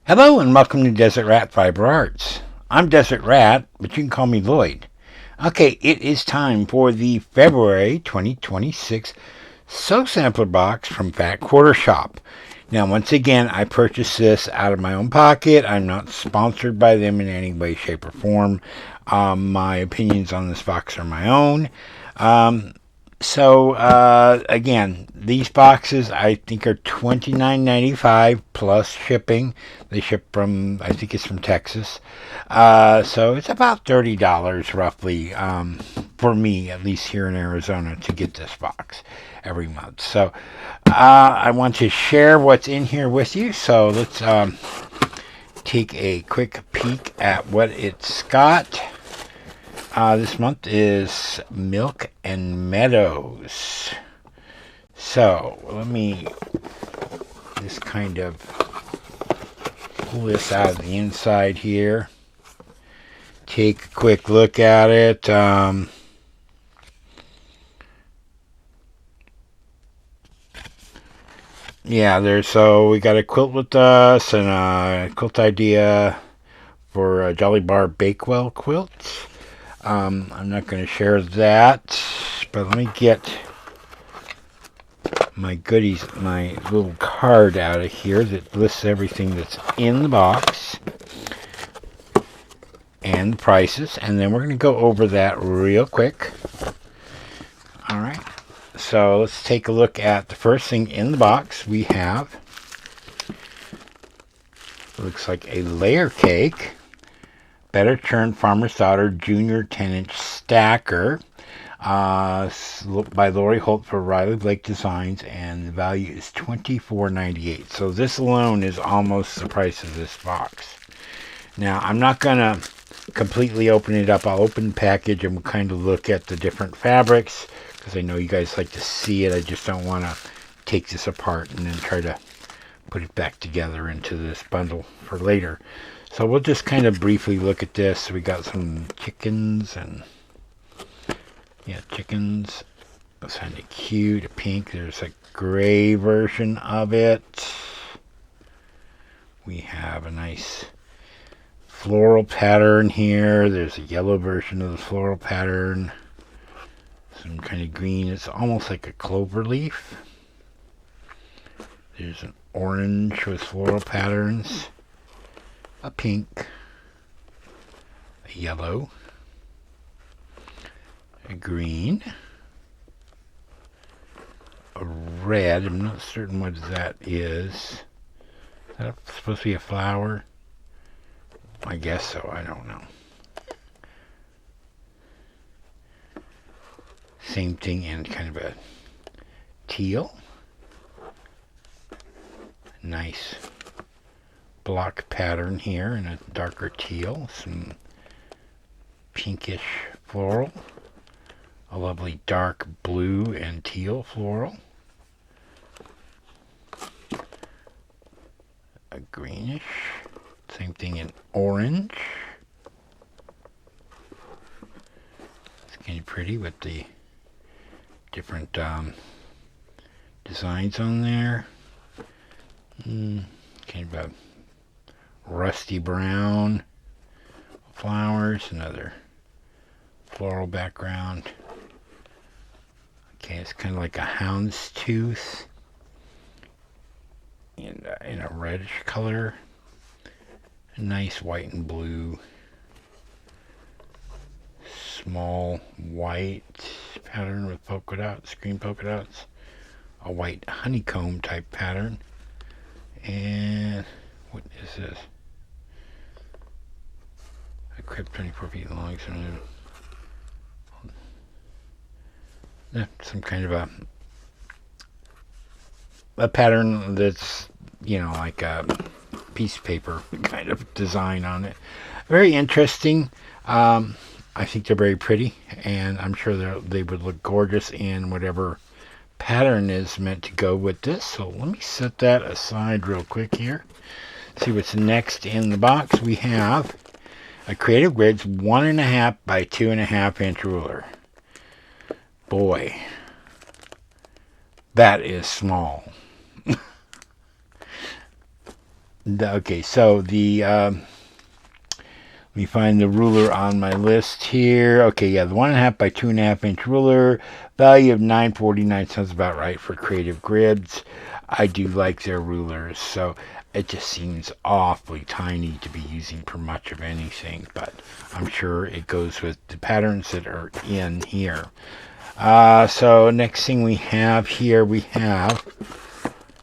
Hello and welcome to Desert Rat Fiber Arts. I'm Desert Rat, but you can call me Lloyd. Okay, it is time for the February 2026 Sew Sampler Box from Fat Quarter Shop. Now, once again, I purchased this out of my own pocket. I'm not sponsored by them in any way, shape, or form. My opinions on this box are my own. Again, these boxes I think are $29.95 plus shipping. They ship from, I think it's from Texas. So it's about $30 roughly for me, at least here in Arizona, to get this box every month. So I want to share what's in here with you. So let's take a quick peek at what it's got. This month is Milk and Meadows. So let me just kind of pull this out of the inside here. Take a quick look at it. So we got a quilt with us and a quilt idea for Jolly Bar Bakewell quilts. I'm not going to share that, but let me get my goodies, my little card out of here that lists everything that's in the box and the prices, and then we're going to go over that real quick. All right, so let's take a look at the first thing in the box. We have, looks like a layer cake. Better Churn Farmer's Daughter Junior 10-inch Stacker by Lori Holt for Riley Blake Designs, and the value is $24.98. So this alone is almost the price of this box. Now, I'm not going to completely open it up. I'll open the package and we'll kind of look at the different fabrics because I know you guys like to see it. I just don't want to take this apart and then try to put it back together into this bundle for later. So we'll just kind of briefly look at this. We got some chickens and chickens. That's kind of cute. A pink. There's a gray version of it. We have a nice floral pattern here. There's a yellow version of the floral pattern. Some kind of green. It's almost like a clover leaf. There's an orange with floral patterns. A pink, a yellow, a green, a red. I'm not certain what that is. Is that supposed to be a flower? I guess so. I don't know. Same thing in kind of a teal. Nice block pattern here in a darker teal, some pinkish floral, a lovely dark blue and teal floral, a greenish, same thing in orange. It's kind of pretty with the different designs on there. Kind of a rusty brown flowers, another floral background. Okay, it's kind of like a houndstooth and in a reddish color. A nice white and blue. Small white pattern with polka dots, green polka dots. A white honeycomb type pattern. And what is this? A crib 24 feet long. Some kind of a pattern that's, like a piece of paper kind of design on it. Very interesting. I think they're very pretty, and I'm sure they would look gorgeous in whatever pattern is meant to go with this. So let me set that aside real quick here. See what's next in the box. We have a Creative Grids 1.5 by 2.5 inch ruler. Boy, that is small. Okay, so let me find the ruler on my list here. Okay, yeah, the 1.5 by 2.5 inch ruler, value of $9.49 sounds about right for Creative Grids. I do like their rulers, so it just seems awfully tiny to be using for much of anything, but I'm sure it goes with the patterns that are in here. So next thing we have here, we have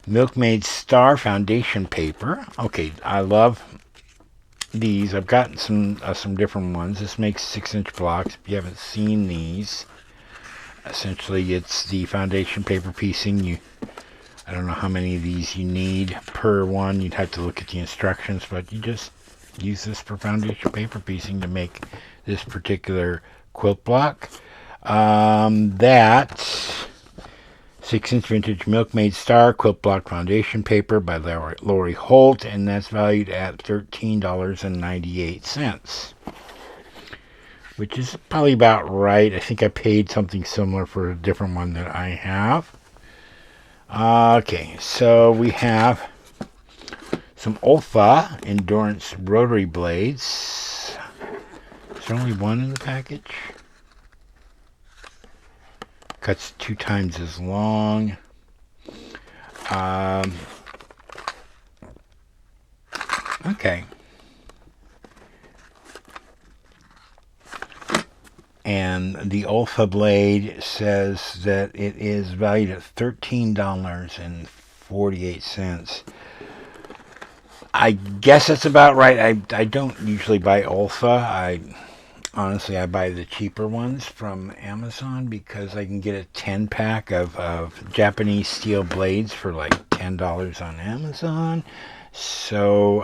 Milkmaid Star foundation paper. Okay, I love these. I've gotten some different ones. This makes 6-inch blocks. If you haven't seen these, essentially it's the foundation paper piecing. I don't know how many of these you need per one. You'd have to look at the instructions, but you just use this for foundation paper piecing to make this particular quilt block. That 6-inch vintage Milkmaid Star quilt block foundation paper by Lori Holt, and that's valued at $13.98, which is probably about right. I think I paid something similar for a different one that I have. Okay, so we have some Olfa Endurance rotary blades. Is there only one in the package? Cuts 2 times as long. Okay. And the Olfa blade says that it is valued at $13.48. I guess that's about right. I don't usually buy Olfa. Honestly, I buy the cheaper ones from Amazon because I can get a 10-pack of Japanese steel blades for like $10 on Amazon. So,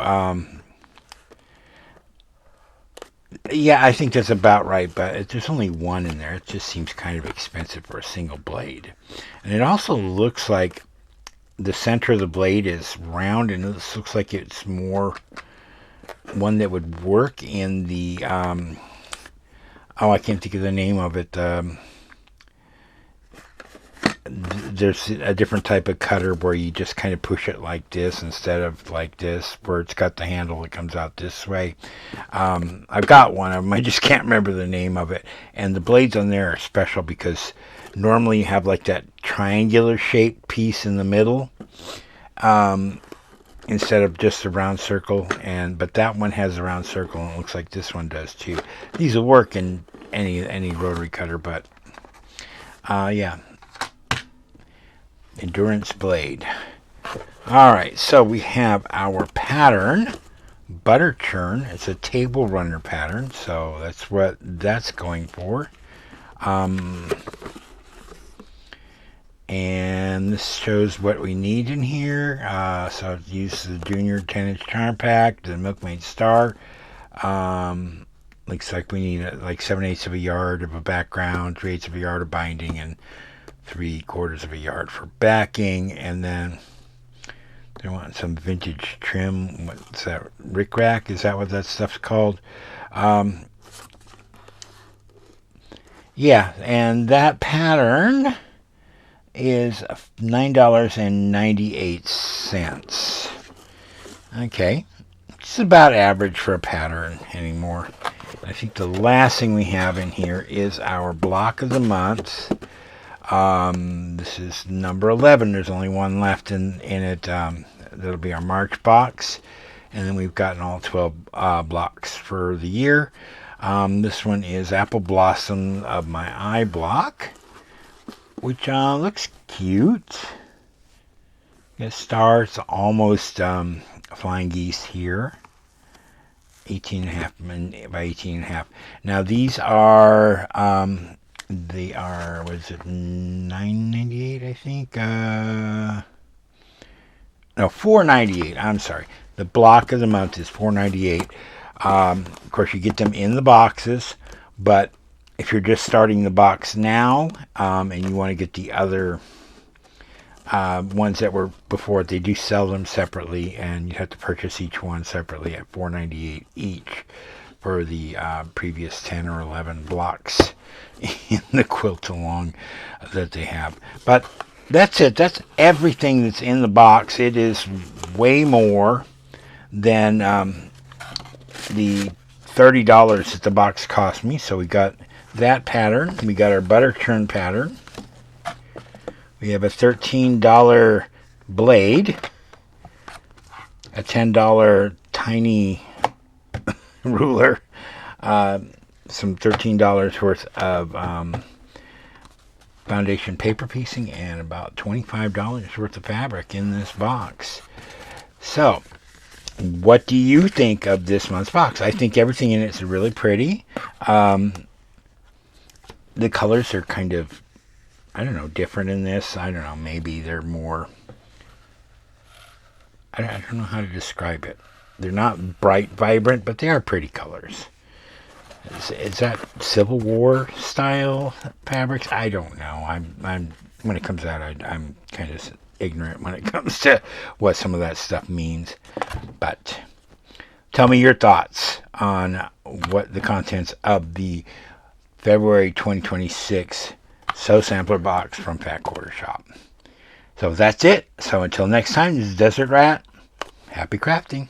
yeah, I think that's about right, but there's only one in there. It just seems kind of expensive for a single blade. And it also looks like the center of the blade is round, and it looks like it's more one that would work in the, I can't think of the name of it. There's a different type of cutter where you just kind of push it like this instead of like this, where it's got the handle that comes out this way. I've got one of them. I just can't remember the name of it. And the blades on there are special because normally you have like that triangular shaped piece in the middle, instead of just a round circle. But that one has a round circle, and it looks like this one does too. These will work in any rotary cutter, but yeah. Endurance blade. Alright, so we have our pattern, Butter Churn. It's a table runner pattern, so that's what that's going for. And this shows what we need in here. So it uses the Junior 10-inch charm pack, the Milkmaid Star. Looks like we need like 7/8 of a yard of a background, 3/8 of a yard of binding, and 3/4 of a yard for backing. And then they want some vintage trim. What's that? Rickrack? Is that what that stuff's called? Yeah, and that pattern is $9.98. Okay, it's about average for a pattern anymore. I think the last thing we have in here is our block of the month. This is number 11. There's only one left in it. That'll be our March box. And then we've gotten all 12 blocks for the year. This one is Apple Blossom of My Eye block, which looks cute. Got stars, almost flying geese here. 18.5 by 18.5. Now these are they are, what is it, $9.98, I think? No, $4.98. I'm sorry. The block of the month is $4.98. Of course, you get them in the boxes, but if you're just starting the box now, and you want to get the other ones that were before, they do sell them separately, and you have to purchase each one separately at $4.98 each for the previous 10 or 11 blocks in the quilt along that they have. But that's it. That's everything that's in the box. It is way more than the $30 that the box cost me. So we got that pattern. We got our butter churn pattern. We have a $13 blade, a $10 tiny ruler, some $13 worth of foundation paper piecing, and about $25 worth of fabric in this box. So, what do you think of this month's box? I think everything in it is really pretty. The colors are kind of, I don't know, different in this. I don't know, maybe they're more, I don't know how to describe it. They're not bright, vibrant, but they are pretty colors. Is that Civil War style fabrics? I don't know. I'm when it comes out, I'm kind of ignorant when it comes to what some of that stuff means. But tell me your thoughts on what the contents of the February 2026 Sew Sampler box from Fat Quarter Shop. So that's it. So until next time, this is Desert Rat. Happy crafting.